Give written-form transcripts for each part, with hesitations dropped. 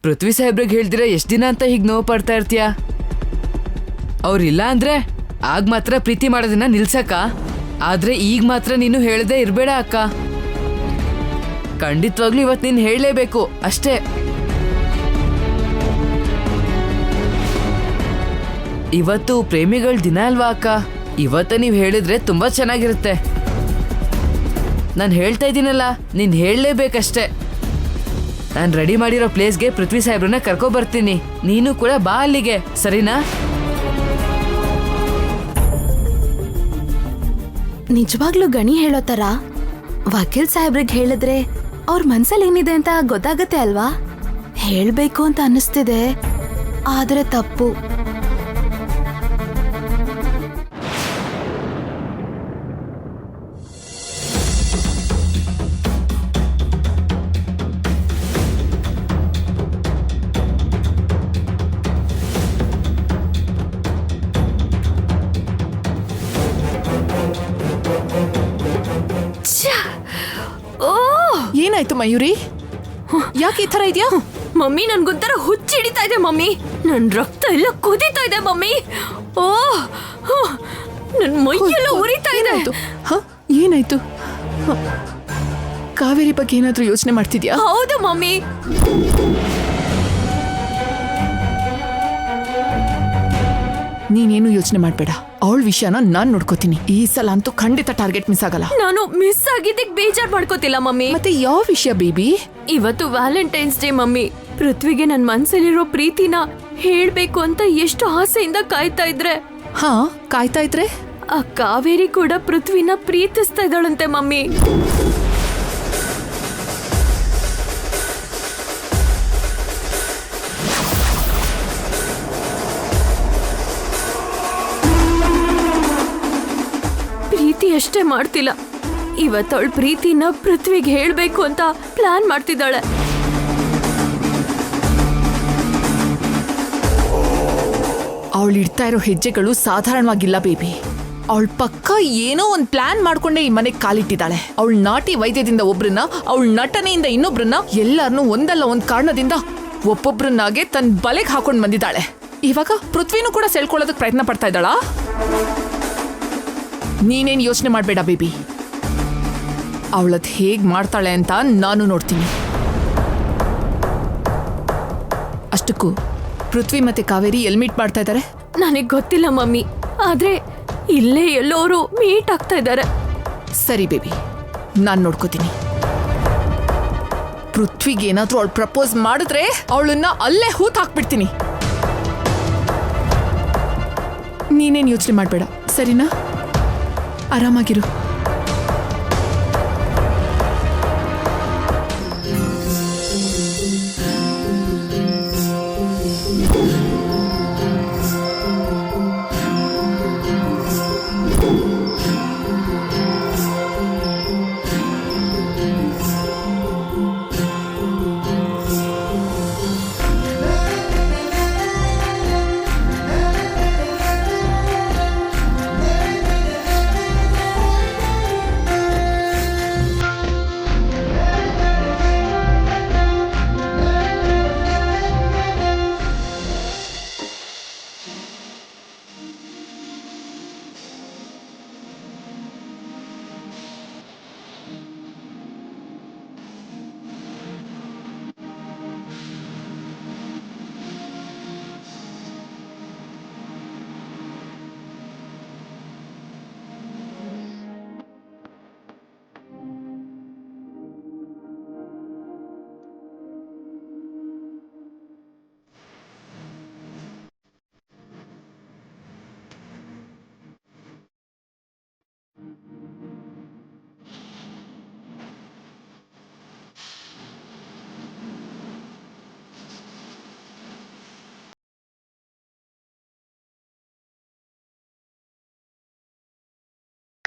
ಪೃಥ್ವಿ ಸಾಹೇಬ್ರಿಗೆ ಹೇಳ್ದಿರ ಎಷ್ಟು ದಿನ ಅಂತ ಹೀಗೆ ನೋವು ಪಡ್ತಾ ಇರ್ತೀಯ? ಅವ್ರಿಲ್ಲ ಅಂದ್ರೆ ಆಗ ಮಾತ್ರ ಪ್ರೀತಿ ಮಾಡೋದನ್ನ ನಿಲ್ಸಕ್ಕ, ಆದ್ರೆ ಈಗ ಮಾತ್ರ ನೀನು ಹೇಳದೆ ಇರಬೇಡ ಅಕ್ಕ. ಖಂಡಿತವಾಗ್ಲೂ ಇವತ್ತು ನೀನು ಹೇಳಲೇಬೇಕು ಅಷ್ಟೇ. ಇವತ್ತು ಪ್ರೇಮಿಗಳ ದಿನ ಅಲ್ವಾ ಅಕ್ಕ? ಇವತ್ತ ನೀವು ಹೇಳಿದ್ರೆ ತುಂಬಾ ಚೆನ್ನಾಗಿರುತ್ತೆ. ನಾನು ಹೇಳ್ತಾ ಇದ್ದೀನಲ್ಲ, ನೀನು ಹೇಳಲೇಬೇಕಷ್ಟೇ. ನಾನು ರೆಡಿ ಮಾಡಿರೋ ಪ್ಲೇಸ್ಗೆ ಪೃಥ್ವಿ ಸಾಹೇಬ್ರನ್ನ ಕರ್ಕೊ ಬರ್ತೀನಿ, ನೀನು ಕೂಡ ಬಾ ಅಲ್ಲಿಗೆ, ಸರಿನಾ? ನಿಜವಾಗ್ಲೂ ಗಣಿ ಹೇಳೋ ತರ ವಕೀಲ್ ಸಾಹೇಬ್ರಿಗೆ ಹೇಳಿದ್ರೆ ಅವ್ರ ಮನ್ಸಲ್ಲಿ ಏನಿದೆ ಅಂತ ಗೊತ್ತಾಗತ್ತೆ ಅಲ್ವಾ? ಹೇಳ್ಬೇಕು ಅಂತ ಅನ್ನಿಸ್ತಿದೆ, ಆದ್ರೆ ತಪ್ಪು. ಏನಾಯ್ತು ಮಯೂರಿ? ಯಾಕೆ ಈ ತರ ಇದೆಯಾ? ಮಮ್ಮಿ, ನನ್ಗೊಂಥರ ಹುಚ್ಚಿಡಿತಾ ಇದೆ ಮಮ್ಮಿ. ನನ್ ರಕ್ತ ಎಲ್ಲ ಕುದೀತಾ ಇದೆ ಮಮ್ಮಿ. ಓ, ನನ್ ಮೈಯೆಲ್ಲ ಉರಿತಾ ಇದೆ. ಏನಾಯ್ತು? ಕಾವೇರಿ ಬಗ್ಗೆ ಏನಾದ್ರೂ ಯೋಚನೆ ಮಾಡ್ತಿದ್ಯಾ? ಹೌದು ಮಮ್ಮಿ. ನೀನೇನು ಯೋಚನೆ ಮಾಡ್ಬೇಡ, ಅವಳ ವಿಷಯನ ನಾನ್ ನೋಡ್ಕೋತೀನಿ. ಈ ಸಲ ಅಂತೂ ಖಂಡಿತ ಟಾರ್ಗೆಟ್ ಮಿಸ್ ಆಗಲ್ಲ. ನಾನು ಮಿಸ್ ಆಗಿದ್ದಕ್ಕೆ ಬೇಜಾರ್ ಮಾಡ್ಕೋತಿಲ್ಲ ಮಮ್ಮಿ. ಮತ್ತೆ ಯಾವ ವಿಷಯ ಬೇಬಿ? ಇವತ್ತು ವ್ಯಾಲೆಂಟೈನ್ಸ್ ಡೇ ಮಮ್ಮಿ. ಪೃಥ್ವಿಗೆ ನನ್ ಮನ್ಸಲ್ಲಿರೋ ಪ್ರೀತಿನ ಹೇಳ್ಬೇಕು ಅಂತ ಎಷ್ಟು ಆಸೆಯಿಂದ ಕಾಯ್ತಾ ಇದ್ರೆ, ಕಾಯ್ತಾ ಇದ್ರೆ ಆ ಕಾವೇರಿ ಕೂಡ ಪೃಥ್ವಿನ ಪ್ರೀತಿಸ್ತಾ ಇದ್ದಾಳಂತೆ ಮಮ್ಮಿ. ಪ್ರೀತಿ ಅಷ್ಟೇ ಮಾಡ್ತಿಲ್ಲ, ಇವತ್ತವಳ ಪ್ರೀತಿನ ಪೃಥ್ವಿಗೆ ಹೇಳ್ಬೇಕು ಅಂತ ಪ್ಲಾನ್ ಮಾಡ್ತಿದ್ದಾಳೆ. ಅವಳು ಇಡ್ತಾ ಇರೋ ಹೆಜ್ಜೆಗಳು ಸಾಧಾರಣವಾಗಿಲ್ಲ ಬೇಬಿ. ಅವಳ ಪಕ್ಕ ಏನೋ ಒಂದ್ ಪ್ಲಾನ್ ಮಾಡ್ಕೊಂಡೆ ಈ ಮನೆಗೆ ಕಾಲಿಟ್ಟಿದ್ದಾಳೆ. ಅವಳ ನಾಟಿ ವೈದ್ಯದಿಂದ ಒಬ್ರನ್ನ, ಅವಳ ನಟನೆಯಿಂದ ಇನ್ನೊಬ್ರನ್ನ, ಎಲ್ಲಾರನ್ನೂ ಒಂದಲ್ಲ ಒಂದ್ ಕಾರಣದಿಂದ ಒಬ್ಬೊಬ್ರನ್ನಾಗೆ ತನ್ನ ಬಲೆಗೆ ಹಾಕೊಂಡ್ ಬಂದಿದ್ದಾಳೆ. ಇವಾಗ ಪೃಥ್ವಿನೂ ಕೂಡ ಸೆಳ್ಕೊಳ್ಳೋದಕ್ಕೆ ಪ್ರಯತ್ನ ಪಡ್ತಾ ಇದ್ದಾಳಾ? ನೀನೇನ್ ಯೋಚನೆ ಮಾಡ್ಬೇಡ ಬೇಬಿ, ಅವಳದ್ ಹೇಗ್ ಮಾಡ್ತಾಳೆ ಅಂತ ನಾನು ನೋಡ್ತೀನಿ. ಅಷ್ಟಕ್ಕೂ ಪೃಥ್ವಿ ಮತ್ತೆ ಕಾವೇರಿ ಎಲ್ಲಿ ಮೀಟ್ ಮಾಡ್ತಾ ಇದ್ದಾರೆ? ನನಗ್ ಗೊತ್ತಿಲ್ಲ ಮಮ್ಮಿ, ಆದ್ರೆ ಇಲ್ಲೇ ಎಲ್ಲೋರು ಮೀಟ್ ಆಗ್ತಾ ಇದ್ದಾರೆ. ಸರಿ ಬೇಬಿ, ನಾನ್ ನೋಡ್ಕೋತೀನಿ. ಪೃಥ್ವಿಗೆ ಏನಾದ್ರೂ ಅವಳು ಪ್ರಪೋಸ್ ಮಾಡಿದ್ರೆ ಅವಳನ್ನ ಅಲ್ಲೇ ಹೂತ್ ಹಾಕ್ಬಿಡ್ತೀನಿ. ನೀನೇನ್ ಯೋಚನೆ ಮಾಡ್ಬೇಡ, ಸರಿನಾ? ಆರಾಮಾಗಿರು.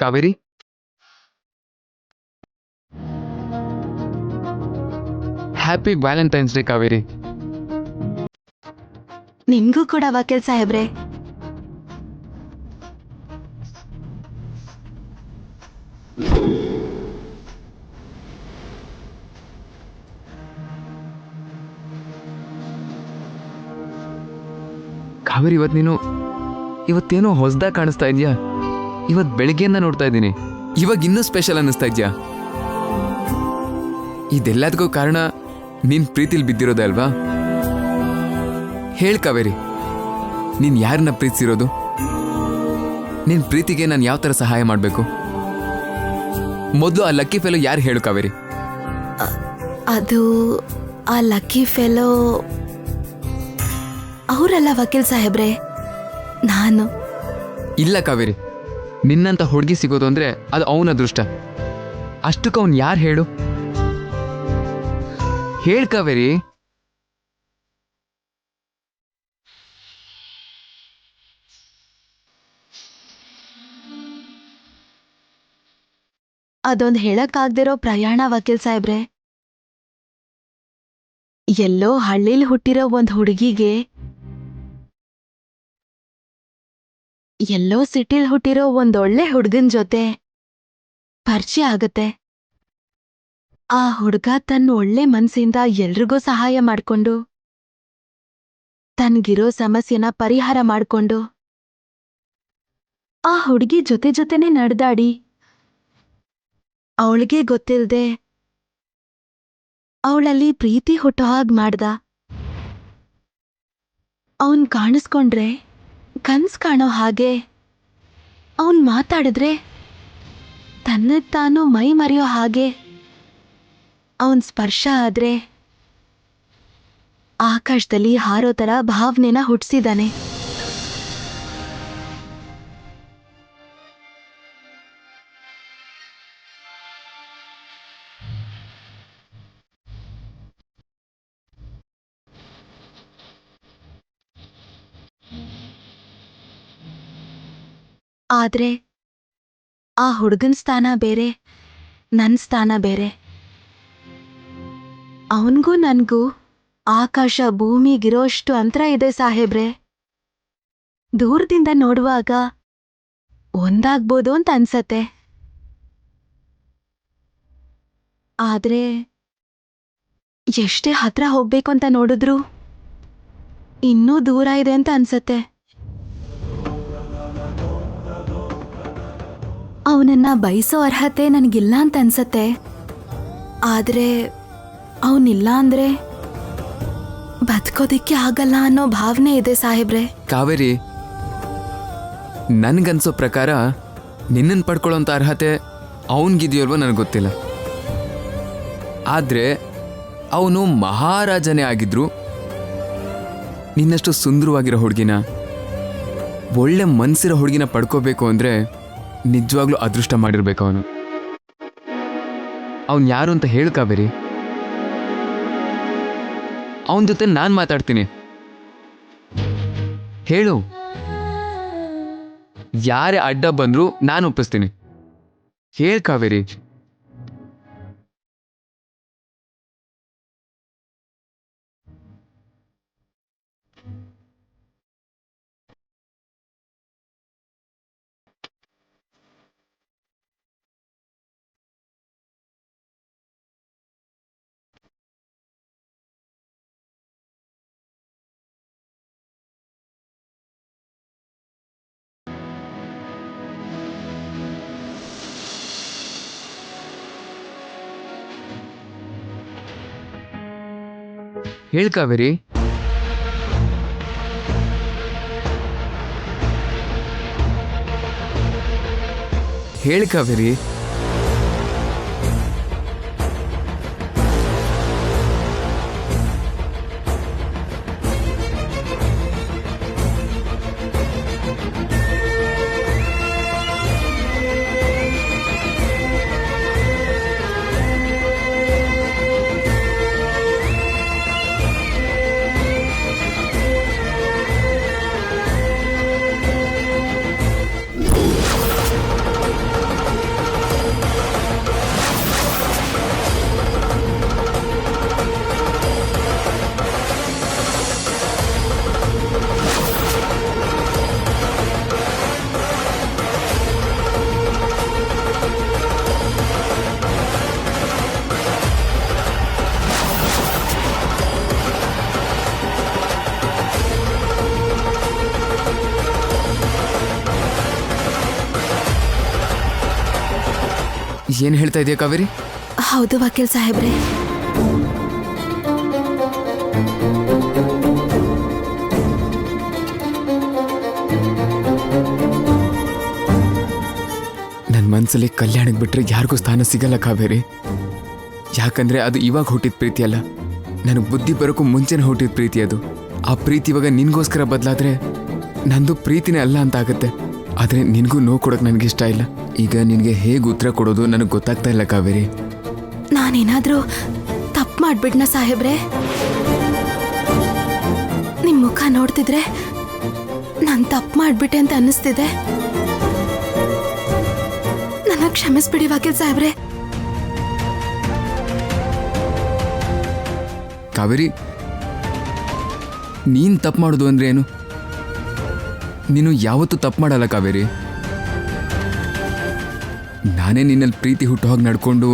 Kaveri, happy Valentine's day Kaveri. ನಿಮ್ಗೂ ಕೂಡ ವಕೀಲ್ ಸಾಹೇಬ್ರೆ. ಕಾವೇರಿ, ಇವತ್ತೇನೋ ಹೊಸದಾಗಿ ಕಾಣಿಸ್ತಾ ಇದೆಯಾ? ಇವತ್ತು ಬೆಳಿಗ್ಗೆಯಿಂದ ನೋಡ್ತಾ ಇದ್ದೀನಿ. ಇವಾಗ ಇನ್ನೂ ಸ್ಪೆಷಲ್ ಅನ್ನಿಸ್ತಾ ಇದೆಯಾ? ಇದೆಲ್ಲದಕ್ಕೂ ಕಾರಣ ನಿನ್ ಪ್ರೀತಿಲಿ ಬಿದ್ದಿರೋದೇ ಅಲ್ವಾ? ಹೇಳ್ ಕಾವೇರಿ, ನೀನ್ ಯಾರನ್ನ ಪ್ರೀತಿಸಿರೋದು? ನಿನ್ ಪ್ರೀತಿಗೆ ನಾನು ಯಾವ ಥರ ಸಹಾಯ ಮಾಡಬೇಕು? ಮೊದಲು ಆ ಲಕ್ಕಿ ಫೆಲೋ ಯಾರು ಹೇಳು ಕಾವೇರಿ? ಅದು ಆ ಲಕ್ಕಿ ಫೆಲೋ ಅವರಲ್ಲ ವಕೀಲ್ ಸಾಹೇಬ್ರೆ, ನಾನು. ಇಲ್ಲ ಕಾವೇರಿ, ನಿನ್ನಂತ ಹುಡುಗಿ ಸಿಗೋದು ಅಂದ್ರೆ ಅದು ಅವನ ಅದೃಷ್ಟ. ಅಷ್ಟಕ್ಕೆ ಅವನು ಯಾರು ಹೇಳು? ಹೇಳ್ ಕಾವೇರಿ. ಅದೊಂದು ಹೇಳಕ್ಕಾಗ್ದಿರೋ ಪ್ರಯಾಣ ವಕೀಲ್ ಸಾಹೇಬ್ರೆ. ಎಲ್ಲೋ ಹಳ್ಳಿಲಿ ಹುಟ್ಟಿರೋ ಒಂದ್ ಹುಡುಗಿಗೆ ಎಲ್ಲೋ ಸಿಟಿಲ್ ಹುಟ್ಟಿರೋ ಒಂದೊಳ್ಳೆ ಹುಡುಗನ್ ಜೊತೆ ಪರಿಚಯ ಆಗತ್ತೆ. ಆ ಹುಡುಗ ತನ್ನ ಒಳ್ಳೆ ಮನ್ಸಿಂದ ಎಲ್ರಿಗೂ ಸಹಾಯ ಮಾಡ್ಕೊಂಡು ತನ್ಗಿರೋ ಸಮಸ್ಯೆನ ಪರಿಹಾರ ಮಾಡ್ಕೊಂಡು ಆ ಹುಡುಗಿ ಜೊತೆ ಜೊತೆನೆ ನಡೆದಾಡಿ ಅವಳಿಗೆ ಗೊತ್ತಿಲ್ದೆ ಅವಳಲ್ಲಿ ಪ್ರೀತಿ ಹುಟ್ಟೋ ಹಾಗ್ ಮಾಡ್ದ. ಅವನ್ ಕಾಣಿಸ್ಕೊಂಡ್ರೆ ಕನ್ಸ್ ಕಾಣೋ ಹಾಗೆ, ಅವನ್ ಮಾತಾಡಿದ್ರೆ ತನ್ನದ್ ತಾನು ಮೈ ಮರೆಯೋ ಹಾಗೆ, ಅವನ್ ಸ್ಪರ್ಶ ಆದ್ರೆ ಆಕಾಶದಲ್ಲಿ ಹಾರೋ ಥರ ಭಾವನೆನ ಹುಟ್ಟಿಸಿದಾನೆ. ಆದ್ರೆ ಆ ಹುಡುಗನ್ ಸ್ಥಾನ ಬೇರೆ, ನನ್ ಸ್ಥಾನ ಬೇರೆ. ಅವನ್ಗೂ ನನ್ಗೂ ಆಕಾಶ ಭೂಮಿಗಿರೋಷ್ಟು ಅಂತರ ಇದೆ ಸಾಹೇಬ್ರೆ. ದೂರದಿಂದ ನೋಡುವಾಗ ಒಂದಾಗ್ಬೋದು ಅಂತ ಅನ್ಸತ್ತೆ, ಆದ್ರೆ ಎಷ್ಟೇ ಹತ್ರ ಹೋಗ್ಬೇಕು ಅಂತ ನೋಡಿದ್ರು ಇನ್ನೂ ದೂರ ಇದೆ ಅಂತ ಅನ್ಸತ್ತೆ. ಅವನನ್ನ ಬಯಸೋ ಅರ್ಹತೆ ನನಗಿಲ್ಲ ಅಂತ ಅನ್ಸತ್ತೆ, ಆದ್ರೆ ಅವನಿಲ್ಲ ಅಂದ್ರೆ ಬದುಕೋದಿಕ್ಕೆ ಆಗಲ್ಲ ಅನ್ನೋ ಭಾವನೆ ಇದೆ ಸಾಹೇಬ್ರೆ. ಕಾವೇರಿ, ನನ್ಗನ್ಸೋ ಪ್ರಕಾರ ನಿನ್ನನ್ನು ಪಡ್ಕೊಳ್ಳೋಂಥ ಅರ್ಹತೆ ಅವನಿಗಿದೆಯಲ್ವೋ ನನಗೆ ಗೊತ್ತಿಲ್ಲ. ಆದ್ರೆ ಅವನು ಮಹಾರಾಜನೇ ಆಗಿದ್ರು ನಿನ್ನಷ್ಟು ಸುಂದರವಾಗಿರೋ ಹುಡುಗಿನ, ಒಳ್ಳೆ ಮನ್ಸಿರೋ ಹುಡುಗಿನ ಪಡ್ಕೋಬೇಕು ಅಂದ್ರೆ ನಿಜವಾಗ್ಲೂ ಅದೃಷ್ಟ ಮಾಡಿರ್ಬೇಕು. ಅವನು ಯಾರು ಅಂತ ಹೇಳು ಕಾವೇರಿ. ಅವನ ಜೊತೆ ನಾನು ಮಾತಾಡ್ತೀನಿ, ಹೇಳು. ಯಾರೇ ಅಡ್ಡ ಬಂದ್ರು ನಾನು ಒಪ್ಪಿಸ್ತೀನಿ. ಹೇಳ್ ಕಾವೇರಿ. ಹೇಳ್ ಕಾವೇರಿ. ಹೇಳ್ ಕಾವೇರಿ. ಏನು ಹೇಳ್ತಾ ಇದೆಯಾ ಕಾವೇರಿ? ಹೌದು ವಕೀಲ್ ಸಾಹೇಬ್ರೆ. ನನ್ನ ಮನಸ್ಸಲ್ಲಿ ಕಲ್ಯಾಣಕ್ಕೆ ಬಿಟ್ರೆ ಯಾರಿಗೂ ಸ್ಥಾನ ಸಿಗಲ್ಲ ಕಾವೇರಿ. ಯಾಕಂದ್ರೆ ಅದು ಇವಾಗ ಹುಟ್ಟಿದ ಪ್ರೀತಿ ಅಲ್ಲ, ನನಗೆ ಬುದ್ಧಿ ಬರೋಕ್ಕೂ ಮುಂಚೆನೇ ಹುಟ್ಟಿದ ಪ್ರೀತಿ ಅದು. ಆ ಪ್ರೀತಿ ಇವಾಗ ನಿನ್ಗೋಸ್ಕರ ಬದಲಾದ್ರೆ ನಂದು ಪ್ರೀತಿನೇ ಅಲ್ಲ ಅಂತ ಆಗುತ್ತೆ. ಆದರೆ ನಿನಗೂ ನೋವು ಕೊಡೋಕೆ ನನಗಿಷ್ಟ ಇಲ್ಲ. ಈಗ ನಿನಗೆ ಹೇಗೆ ಉತ್ತರ ಕೊಡೋದು ನನಗೆ ಗೊತ್ತಾಗ್ತಾ ಇಲ್ಲ ಕಾವೇರಿ. ನಾನೇನಾದ್ರೂ ತಪ್ಪು ಮಾಡ್ಬಿಡ್ನ ಸಾಹೇಬ್ರೆ? ನಿಮ್ ಮುಖ ನೋಡ್ತಿದ್ರೆ ನಾನ್ ತಪ್ಪು ಮಾಡ್ಬಿಟ್ಟೆ ಅಂತ ಅನ್ನಿಸ್ತಿದೆ. ನನ್ನ ಕ್ಷಮಿಸ್ಬಿಡಿ ವಕೀಲ್ ಸಾಹೇಬ್ರೆ. ಕಾವೇರಿ, ನೀನು ತಪ್ಪು ಮಾಡೋದು ಅಂದ್ರೆ ಏನು? ನೀನು ಯಾವತ್ತೂ ತಪ್ಪು ಮಾಡಲ್ಲ ಕಾವೇರಿ. ನಾನೇ ನಿನ್ನಲ್ಲಿ ಪ್ರೀತಿ ಹುಟ್ಟು ಹೋಗಿ ನಡ್ಕೊಂಡು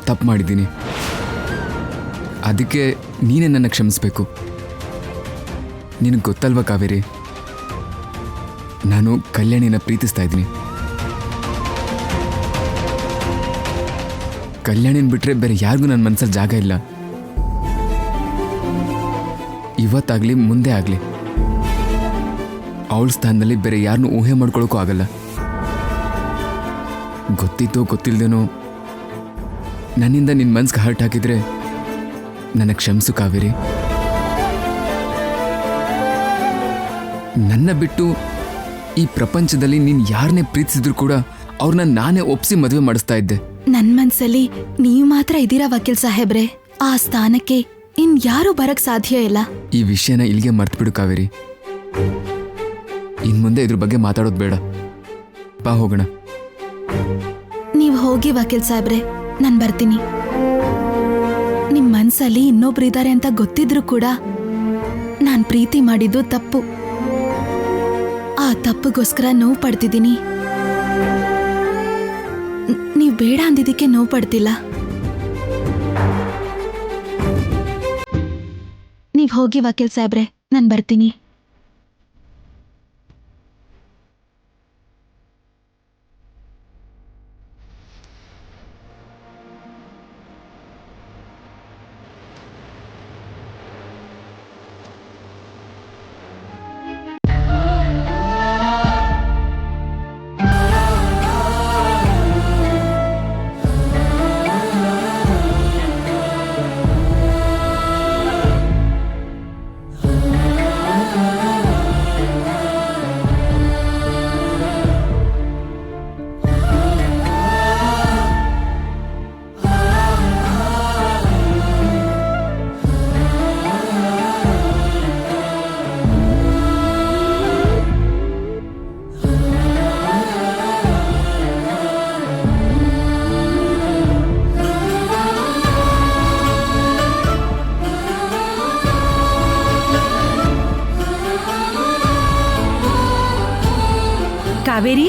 ತಪ್ಪು ಮಾಡಿದ್ದೀನಿ. ಅದಕ್ಕೆ ನೀನೇ ನನ್ನ ಕ್ಷಮಿಸ್ಬೇಕು. ನಿನಗೆ ಗೊತ್ತಲ್ವಾ ಕಾವೇರಿ, ನಾನು ಕಲ್ಯಾಣಿನ ಪ್ರೀತಿಸ್ತಾ ಇದ್ದೀನಿ. ಕಲ್ಯಾಣಿನ ಬಿಟ್ಟರೆ ಬೇರೆ ಯಾರಿಗೂ ನನ್ನ ಮನಸ್ಸಲ್ಲಿ ಜಾಗ ಇಲ್ಲ. ಇವತ್ತಾಗಲಿ ಮುಂದೆ ಆಗಲಿ ಅವಳ ಸ್ಥಾನದಲ್ಲಿ ಬೇರೆ ಯಾರನ್ನೂ ಊಹೆ ಮಾಡ್ಕೊಳ್ಳೋಕ್ಕೂ ಆಗಲ್ಲ. ಗೊತ್ತಿತ್ತೋ ಗೊತ್ತಿಲ್ದೇನೋ ನನ್ನಿಂದ ನಿನ್ನ ಮನ್ಸಿಗೆ ಹರ್ಟ್ ಹಾಕಿದ್ರೆ ನನಗೆ ಕ್ಷಮಿಸು ಕಾವೇರಿ. ನನ್ನ ಬಿಟ್ಟು ಈ ಪ್ರಪಂಚದಲ್ಲಿ ನೀನು ಯಾರನ್ನೇ ಪ್ರೀತಿಸಿದ್ರು ಕೂಡ ಅವ್ರನ್ನ ನಾನೇ ಒಪ್ಸಿ ಮದುವೆ ಮಾಡಿಸ್ತಾ ಇದ್ದೆ. ನನ್ ಮನ್ಸಲ್ಲಿ ನೀವು ಮಾತ್ರ ಇದ್ದೀರಾ ವಕೀಲ್ ಸಾಹೇಬ್ರೆ. ಆ ಸ್ಥಾನಕ್ಕೆ ಇನ್ ಯಾರು ಬರಕ್ ಸಾಧ್ಯ ಇಲ್ಲ. ಈ ವಿಷಯನ ಇಲ್ಲಿಗೆ ಮರ್ತ್ಬಿಡು ಕಾವೇರಿ. ಇನ್ ಮುಂದೆ ಇದ್ರ ಬಗ್ಗೆ ಮಾತಾಡೋದು ಬೇಡ. ಬಾ ಹೋಗೋಣ. ನೀವ್ ಹೋಗಿ ವಕೀಲ್ ಸಾಹೇಬ್ರೆ, ನಾನ್ ಬರ್ತೀನಿ. ನಿಮ್ ಮನ್ಸಲ್ಲಿ ಇನ್ನೊಬ್ರು ಇದ್ದಾರೆ ಅಂತ ಗೊತ್ತಿದ್ರು ಕೂಡ ನಾನ್ ಪ್ರೀತಿ ಮಾಡಿದ್ದು ತಪ್ಪು. ಆ ತಪ್ಪಿಗೋಸ್ಕರ ನೋವು ಪಡ್ತಿದ್ದೀನಿ. ನೀವ್ ಬೇಡ ಅಂದಿದ್ದಕ್ಕೆ ನೋವು ಪಡ್ತಿಲ್ಲ. ನೀವ್ ಹೋಗಿ ವಕೀಲ್ ಸಾಹೇಬ್ರೆ, ನಾನ್ ಬರ್ತೀನಿ. ಕಾವೇರಿ,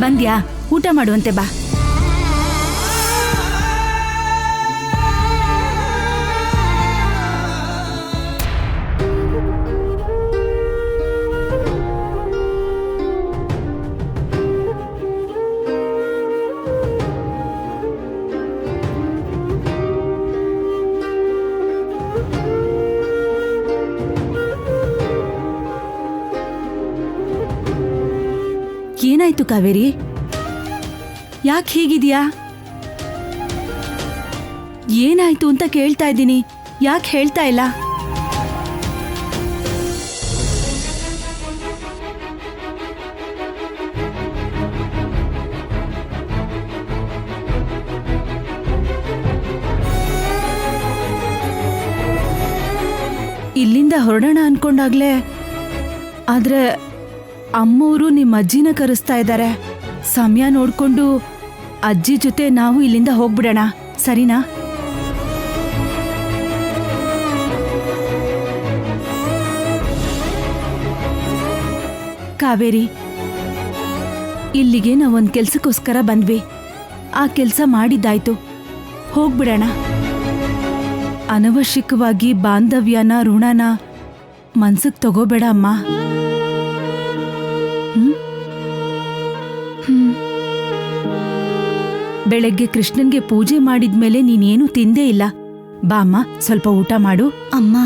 ಬಂದ್ಯಾ? ಊಟ ಮಾಡುವಂತೆ ಬಾ. ಏನಾಯ್ತು ಕಾವೇರಿ? ಯಾಕೆ ಹೀಗಿದ್ಯಾ? ಏನಾಯ್ತು ಅಂತ ಕೇಳ್ತಾ ಇದ್ದೀನಿ, ಯಾಕೆ ಹೇಳ್ತಾ ಇಲ್ಲ? ಇಲ್ಲಿಂದ ಹೊರಡೋಣ ಅನ್ಕೊಂಡಾಗ್ಲೇ ಆದ್ರೆ ಅಮ್ಮವರು ನಿಮ್ಮ ಅಜ್ಜಿನ ಕರೆಸ್ತಾ ಇದ್ದಾರೆ. ಸಮಯ ನೋಡ್ಕೊಂಡು ಅಜ್ಜಿ ಜೊತೆ ನಾವು ಇಲ್ಲಿಂದ ಹೋಗ್ಬಿಡೋಣ, ಸರಿನಾ? ಕಾವೇರಿ, ಇಲ್ಲಿಗೆ ನಾವೊಂದು ಕೆಲ್ಸಕ್ಕೋಸ್ಕರ ಬಂದ್ವಿ. ಆ ಕೆಲಸ ಮಾಡಿದ್ದಾಯ್ತು, ಹೋಗ್ಬಿಡೋಣ. ಅನವಶ್ಯಕವಾಗಿ ಬಾಂಧವ್ಯನ ಋಣನ ಮನ್ಸಿಗೆ ತಗೋಬೇಡ ಅಮ್ಮ. ಬೆಳಗ್ಗೆ ಕೃಷ್ಣನ್ಗೆ ಪೂಜೆ ಮಾಡಿದ್ಮೇಲೆ ನೀನೇನು ತಿಂದೇ ಇಲ್ಲ. ಬಾಮ್ಮ, ಸ್ವಲ್ಪ ಊಟ ಮಾಡು. ಅಮ್ಮ,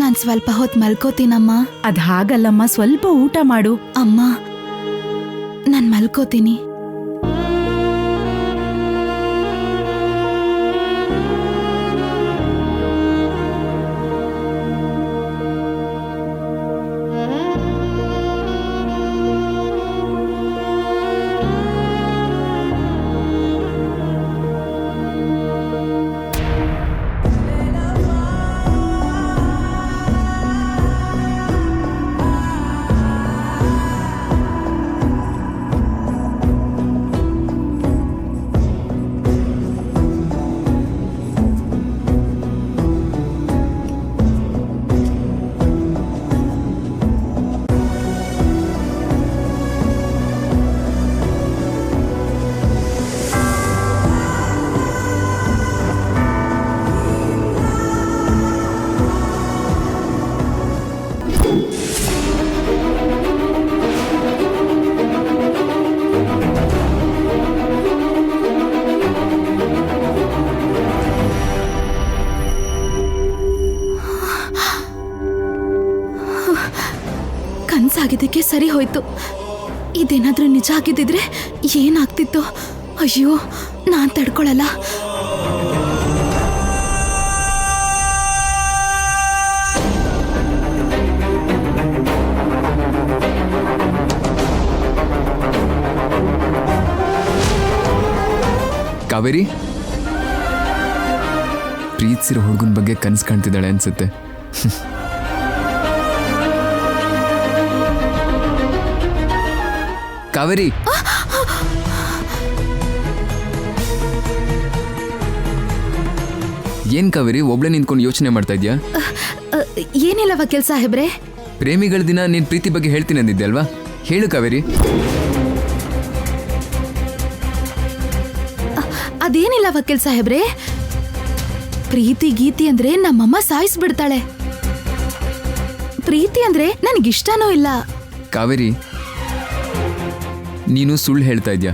ನಾನ್ ಸ್ವಲ್ಪ ಹೊತ್ತು ಮಲ್ಕೋತೀನಮ್ಮ. ಅದ್ ಹಾಗಲ್ಲಮ್ಮ, ಸ್ವಲ್ಪ ಊಟ ಮಾಡು. ಅಮ್ಮ, ನಾನ್ ಮಲ್ಕೋತೀನಿ. ಕನ್ಸಾಗಿದ್ದಕ್ಕೆ ಸರಿ ಹೋಯ್ತು. ಇದೇನಾದ್ರೂ ನಿಜ ಆಗಿದ್ದಿದ್ರೆ ಏನಾಗ್ತಿತ್ತು? ಅಯ್ಯೋ, ನಾನ್ ತಡ್ಕೊಳಲ್ಲ. ಕಾವೇರಿ ಪ್ರೀತಿಸಿರೋ ಹುಡುಗನ ಬಗ್ಗೆ ಕನಸು ಕಾಣ್ತಿದ್ದಾಳೆ ಅನ್ಸುತ್ತೆ. ಕಾವೇರಿ, ಏನ್ ಕಾವೇರಿ ಒಬ್ಳೆ ನಿಂತ್ಕೊಂಡು ಯೋಚನೆ ಮಾಡ್ತಾ ಇದ್ಯಾ? ಏನಿಲ್ಲ ವಕೀಲ್ ಸಾಹೇಬ್ರೆ. ಪ್ರೇಮಿಗಳ ದಿನ ನೀನ್ ಪ್ರೀತಿ ಬಗ್ಗೆ ಹೇಳ್ತೀನಿ ಅಂದಿದ್ದೆ ಅಲ್ವಾ? ಹೇಳು ಕಾವೇರಿ. ಅದೇನಿಲ್ಲ ವಕೀಲ್ ಸಾಹೇಬ್ರೆ, ಪ್ರೀತಿ ಗೀತಿ ಅಂದ್ರೆ ನಮ್ಮಮ್ಮ ಸಾಯಿಸ್ಬಿಡ್ತಾಳೆ. ಪ್ರೀತಿ ಅಂದ್ರೆ ನನಗಿಷ್ಟನೂ ಇಲ್ಲ. ಕಾವೇರಿ, ನೀನು ಸುಳ್ಳು ಹೇಳ್ತಾ ಇದ್ಯಾ.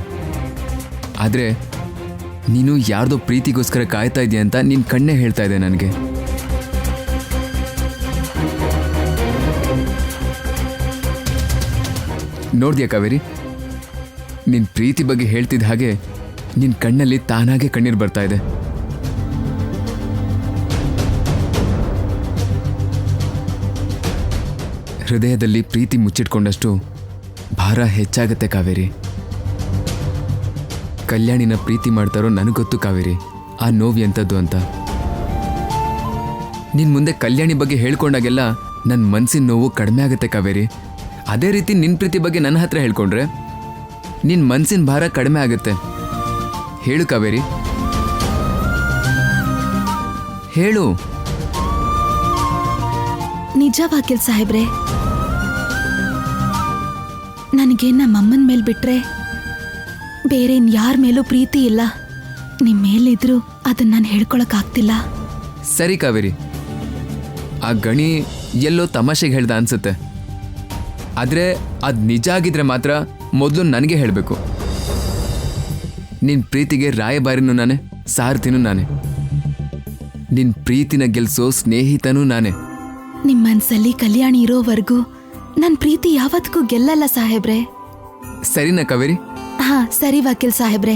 ಆದ್ರೆ ನೀನು ಯಾರ್ದೋ ಪ್ರೀತಿಗೋಸ್ಕರ ಕಾಯ್ತಾ ಇದೆಯಾ ಅಂತ ನಿನ್ ಕಣ್ಣೇ ಹೇಳ್ತಾ ಇದೆ ನನಗೆ. ನೋಡ್ದ್ಯಾ ಕಾವೇರಿ, ನಿನ್ ಪ್ರೀತಿ ಬಗ್ಗೆ ಹೇಳ್ತಿದ್ದ ಹಾಗೆ ನಿನ್ ಕಣ್ಣಲ್ಲಿ ತಾನಾಗೆ ಕಣ್ಣೀರು ಬರ್ತಾ ಇದೆ. ಹೃದಯದಲ್ಲಿ ಪ್ರೀತಿ ಮುಚ್ಚಿಟ್ಕೊಂಡಷ್ಟು ಭಾರ ಹೆಚ್ಚಾಗತ್ತೆ ಕಾವೇರಿ. ಕಲ್ಯಾಣಿನ ಪ್ರೀತಿ ಮಾಡ್ತಾರೋ ನನಗೊತ್ತು ಕಾವೇರಿ, ಆ ನೋವು ಎಂಥದ್ದು ಅಂತ. ನಿನ್ ಮುಂದೆ ಕಲ್ಯಾಣಿ ಬಗ್ಗೆ ಹೇಳ್ಕೊಂಡಾಗೆಲ್ಲ ನನ್ನ ಮನಸ್ಸಿನ ನೋವು ಕಡಿಮೆ ಆಗುತ್ತೆ ಕಾವೇರಿ. ಅದೇ ರೀತಿ ನಿನ್ನ ಪ್ರೀತಿ ಬಗ್ಗೆ ನನ್ನ ಹತ್ರ ಹೇಳ್ಕೊಂಡ್ರೆ ನಿನ್ನ ಮನಸ್ಸಿನ ಭಾರ ಕಡಿಮೆ ಆಗುತ್ತೆ. ಹೇಳು ಕಾವೇರಿ, ಹೇಳು. ನಿಜ ವಕೀಲ್ ಸಾಹೇಬ್ರೆ, ನನಗೆ ನಮ್ಮಮ್ಮನ ಮೇಲೆ ಬಿಟ್ರೆ ಬೇರೆ ಯಾರ ಮೇಲೂ ಪ್ರೀತಿ ಇಲ್ಲ. ನಿಮ್ಮ ಮೇಲಿದ್ರು ಅದನ್ನ ನಾನು ಹೇಳ್ಕೊಳಕ್ಕಾಗ್ತಿಲ್ಲ. ಸರಿ ಕಾವೇರಿ, ಆ ಗಣಿ ಎಲ್ಲೋ ತಮಾಷೆಗೆ ಹೇಳ್ದ ಅನ್ಸುತ್ತೆ. ಆದರೆ ಅದು ನಿಜ ಆಗಿದ್ರೆ ಮಾತ್ರ ಮೊದಲು ನನಗೆ ಹೇಳಬೇಕು. ನಿನ್ನ ಪ್ರೀತಿಗೆ ರಾಯಭಾರಿನೂ ನಾನೇ, ಸಾರಥಿನೂ ನಾನೇ. ನಿನ್ನ ಪ್ರೀತಿನ ಗೆಲ್ಸೋ ಸ್ನೇಹಿತನೂ ನಾನೇ. ನಿಮ್ಮ ಮನ್ಸಲ್ಲಿ ಕಲ್ಯಾಣಿ ಇರೋವರೆಗೂ ನನ್ನ ಪ್ರೀತಿ ಯಾವತ್ತಿಗೂ ಗೆಲ್ಲಲ್ಲ ಸಾಹೇಬ್ರೆ. ಸರಿನಾ ಕಾವೇರಿ? ಹಾ ಸರಿ ವಕೀಲ್ ಸಾಹೇಬ್ರೆ,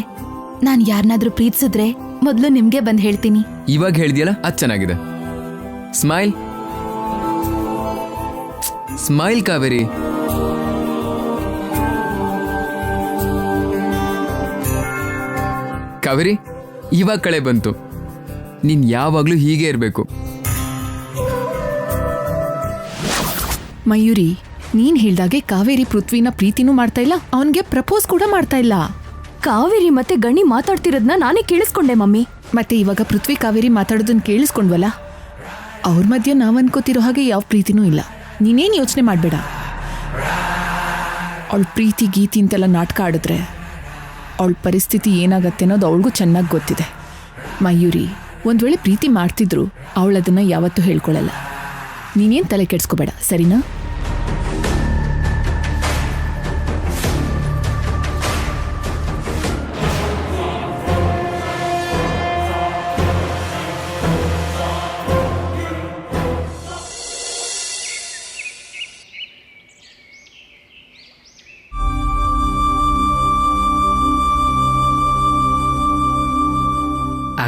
ನಾನು ಯಾರನ್ನಾದ್ರೂ ಪ್ರೀತಿಸಿದ್ರೆ ಮೊದಲು ನಿಮ್ಗೆ ಬಂದು ಹೇಳ್ತೀನಿ. ಇವಾಗ ಹೇಳ್ದಿಯಲ್ಲ, ಅದು ಚೆನ್ನಾಗಿದೆ. Smile smile Kaveri. ಕಾವೇರಿ, ಇವಾಗ ಕಳೆ ಬಂತು. ನೀನ್ ಯಾವಾಗ್ಲೂ ಹೀಗೆ ಇರಬೇಕು. ಮಯೂರಿ, ನೀನ್ ಹೇಳ್ದಾಗೆ ಕಾವೇರಿ ಪೃಥ್ವಿನ ಪ್ರೀತಿನೂ ಮಾಡ್ತಾ ಇಲ್ಲ, ಅವನ್ಗೆ ಪ್ರಪೋಸ್ ಕೂಡ ಮಾಡ್ತಾ ಇಲ್ಲ. ಕಾವೇರಿ ಮತ್ತೆ ಗಣಿ ಮಾತಾಡ್ತಿರೋದನ್ನ ನಾನೇ ಕೇಳಿಸ್ಕೊಂಡೆ ಮಮ್ಮಿ. ಮತ್ತೆ ಇವಾಗ ಪೃಥ್ವಿ ಕಾವೇರಿ ಮಾತಾಡೋದನ್ನ ಕೇಳಿಸ್ಕೊಂಡ್ವಲ್ಲ, ಅವ್ರ ಮಧ್ಯೆ ನಾವ್ ಅನ್ಕೋತಿರೋ ಹಾಗೆ ಯಾವ ಪ್ರೀತಿನೂ ಇಲ್ಲ. ನೀನೇನ್ ಯೋಚನೆ ಮಾಡ್ಬೇಡ. ಅವಳ ಪ್ರೀತಿ ಗೀತಿ ಅಂತೆಲ್ಲ ನಾಟಕ ಆಡಿದ್ರೆ ಅವಳ ಪರಿಸ್ಥಿತಿ ಏನಾಗತ್ತೆ ಅನ್ನೋದು ಅವಳಿಗೂ ಚೆನ್ನಾಗಿ ಗೊತ್ತಿದೆ. ಮಯೂರಿ, ಒಂದ್ ವೇಳೆ ಪ್ರೀತಿ ಮಾಡ್ತಿದ್ರು ಅವಳದನ್ನ ಯಾವತ್ತೂ ಹೇಳ್ಕೊಳ್ಳಲ್ಲ. ನೀನೇನ್ ತಲೆ ಕೆಡ್ಸ್ಕೋಬೇಡ, ಸರಿನಾ?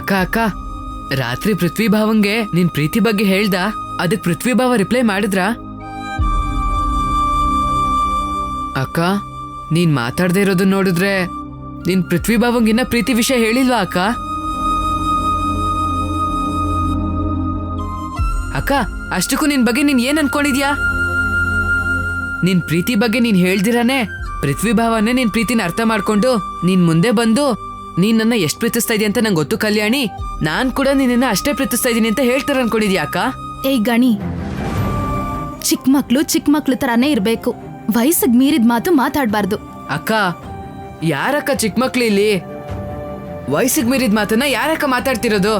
ಅಕ್ಕ ಅಕ್ಕ, ರಾತ್ರಿ ಪೃಥ್ವಿ ಭಾವಂಗೆ ನಿನ್ ಪ್ರೀತಿ ಬಗ್ಗೆ ಹೇಳ್ದ, ಅದಕ್ ಪೃಥ್ವಿ ಭಾವ ರಿಪ್ಲೈ ಮಾಡಿದ್ರ? ಅಕ್ಕ, ನೀನ್ ಮಾತಾಡದೆ ಇರೋದನ್ನ ನೋಡಿದ್ರೆ ನೀನ್ ಪೃಥ್ವಿ ಭಾವಂಗಿನ್ನ ಪ್ರೀತಿ ವಿಷಯ ಹೇಳಿಲ್ವಾ ಅಕ್ಕ? ಅಕ್ಕ, ಅಷ್ಟಕ್ಕೂ ನಿನ್ ಬಗ್ಗೆ ನೀನ್ ಏನ್ ಅನ್ಕೊಂಡಿದ್ಯಾ? ನಿನ್ ಪ್ರೀತಿ ಬಗ್ಗೆ ನೀನ್ ಹೇಳ್ದಿರಾನೆ ಪೃಥ್ವಿ ಭಾವನೇ ನಿನ್ ಪ್ರೀತಿನ ಅರ್ಥ ಮಾಡ್ಕೊಂಡು ನೀನ್ ಮುಂದೆ ಬಂದು ನೀನ್ ನನ್ನ ಎಷ್ಟ್ ಪ್ರೀತಿಸ್ತಾ ಇದೀಯ ಅಂತ ನಂಗೆ ಗೊತ್ತು ಕಲ್ಯಾಣಿ, ನಾನ್ ಕೂಡ ನಿನ್ನ ಅಷ್ಟೇ ಪ್ರೀತಿಸ್ತಾ ಇದೀನಿ ಅಂತ ಹೇಳ್ತಾರ ಅನ್ಕೊಂಡಿದ್ಯಾ ಅಕ್ಕ? ಏಯ್ ಗಣಿ, ಚಿಕ್ಕ ಮಕ್ಳು ತರಾನೇ ಇರ್ಬೇಕು. ವಯಸ್ಸಿಗೆ ಮೀರಿದ ಮಾತು ಮಾತಾಡ್ಬಾರ್ದು. ಅಕ್ಕ, ಯಾರಕ್ಕ ಚಿಕ್ಕ ಮಕ್ಳು ಇಲ್ಲಿ? ವಯಸ್ಸಿಗೆ ಮೀರಿದ ಮಾತನ್ನ ಯಾರಕ್ಕ ಮಾತಾಡ್ತಿರೋದು?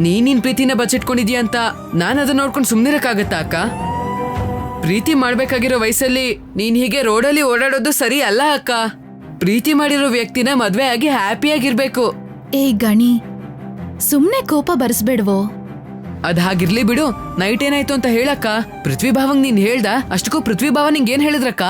ನೀನ್ ಪ್ರೀತಿನ ಬಚ್ಚಿಟ್ಕೊಂಡಿದ್ಯಾ ಅಂತ ನಾನು ಅದನ್ನ ನೋಡ್ಕೊಂಡು ಸುಮ್ನಿರಕ್ಕಾಗತ್ತಾ ಅಕ್ಕ? ಪ್ರೀತಿ ಮಾಡ್ಬೇಕಾಗಿರೋ ವಯಸ್ಸಲ್ಲಿ ನೀನ್ ಹೀಗೆ ರೋಡಲ್ಲಿ ಓಡಾಡೋದು ಸರಿ ಅಲ್ಲ ಅಕ್ಕ. ಪ್ರೀತಿ ಮಾಡಿರೋ ವ್ಯಕ್ತಿನ ಮದ್ವೆ ಆಗಿ ಹ್ಯಾಪಿಯಾಗಿರ್ಬೇಕು. ಏಯ್ ಗಣಿ, ಸುಮ್ನೆ ಕೋಪ ಬರ್ಸ್ಬೇಡ್ವೋ? ಅದ್ ಹಾಗಿರ್ಲಿ ಬಿಡು. ನೈಟ್ ಏನಾಯ್ತು ಅಂತ ಹೇಳಕ್ಕ. ಪೃಥ್ವಿ ಭಾವಂಗ್ ನೀನ್ ಹೇಳ್ದ, ಅಷ್ಟಕ್ಕೂ ಪೃಥ್ವಿ ಭಾವ ನಿಂಗ್ ಏನ್ ಹೇಳಿದ್ರಕ್ಕ?